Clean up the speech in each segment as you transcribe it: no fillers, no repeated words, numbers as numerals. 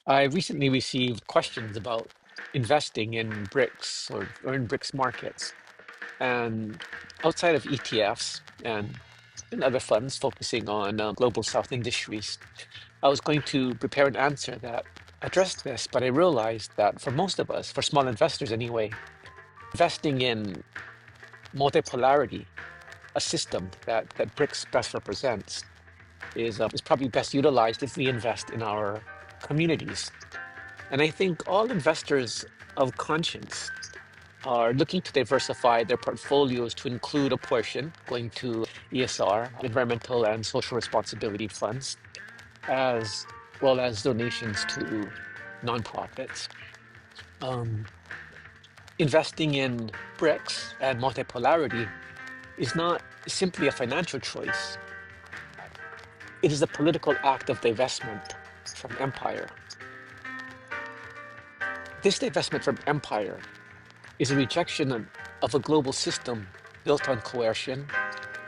I recently received questions about investing in BRICS or in BRICS markets. And outside of ETFs and other funds focusing on global South industries, I was going to prepare an answer that addressed this, but I realized that for most of us, for small investors anyway, investing in multipolarity, a system that BRICS best represents, is probably best utilized if we invest in our communities. And I think all investors of conscience are looking to diversify their portfolios to include a portion going to ESR, environmental and social responsibility funds, as well as donations to nonprofits. Um, Investing in BRICS and multipolarity is not simply a financial choice, it is a political act of divestment from empire. This divestment from empire is a rejection of a global system built on coercion,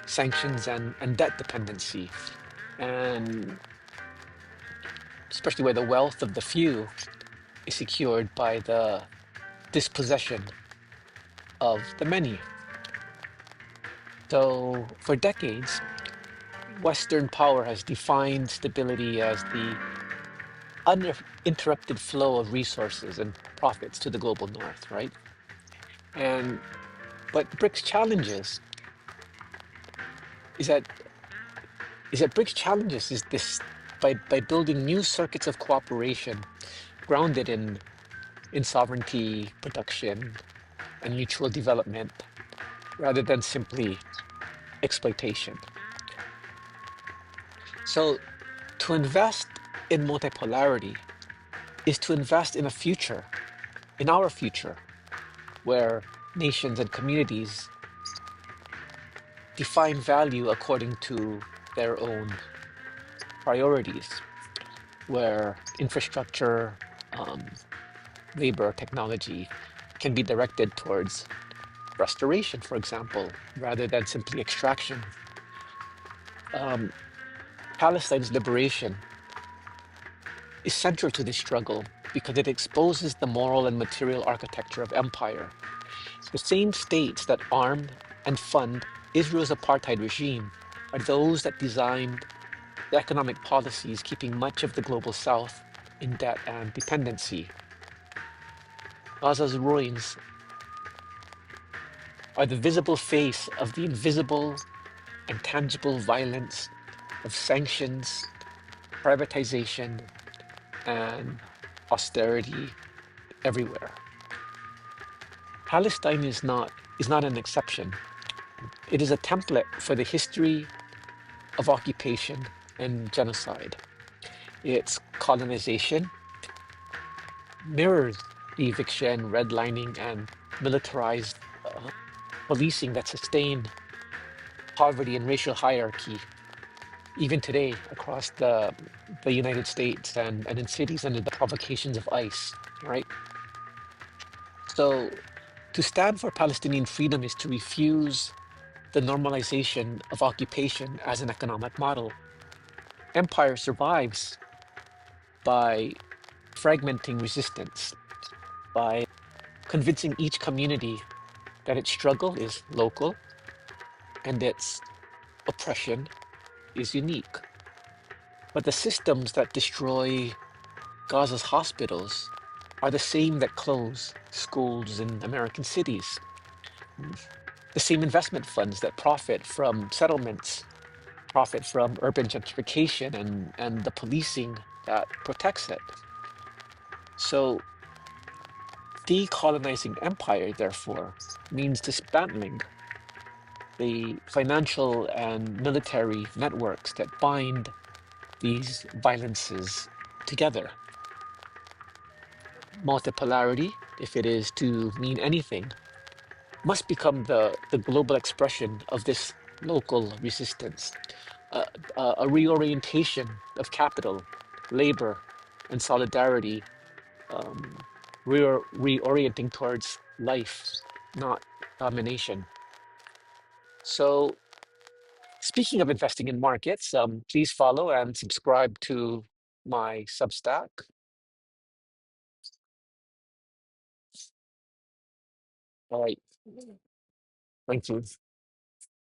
sanctions, and debt dependency, and especially where the wealth of the few is secured by the dispossession of the many. So, for decades, Western power has defined stability as the uninterrupted flow of resources and profits to the global north, right? And but BRICS challenges is that BRICS challenges is this by building new circuits of cooperation grounded in sovereignty, production, and mutual development rather than simply exploitation. So, to invest in multipolarity is to invest in a future, in our future, where nations and communities define value according to their own priorities, where infrastructure, um, labor, technology can be directed towards restoration, for example, rather than simply extraction. Um, Palestine's liberation is central to this struggle because it exposes the moral and material architecture of empire. The same states that armed and fund Israel's apartheid regime are those that designed the economic policies keeping much of the global south in debt and dependency. Gaza's ruins are the visible face of the invisible and tangible violence of sanctions, privatization, and austerity everywhere. Palestine is not an exception. It is a template for the history of occupation and genocide. Its colonization mirrors the eviction, redlining, and militarized policing that sustain poverty and racial hierarchy even today across the United States and in cities under the provocations of ICE, right? So to stand for Palestinian freedom is to refuse the normalization of occupation as an economic model. Empire survives by fragmenting resistance, by convincing each community that its struggle is local and its oppression is unique. But the systems that destroy Gaza's hospitals are the same that close schools in American cities, the same investment funds that profit from settlements, profit from urban gentrification and the policing that protects it. So decolonizing empire, therefore, means dismantling the financial and military networks that bind these violences together. Multipolarity, if it is to mean anything, must become the global expression of this local resistance, uh, a reorientation of capital, labor, and solidarity, um, reorienting towards life, not domination. So, speaking of investing in markets, please follow and subscribe to my Substack. All right. Thank you.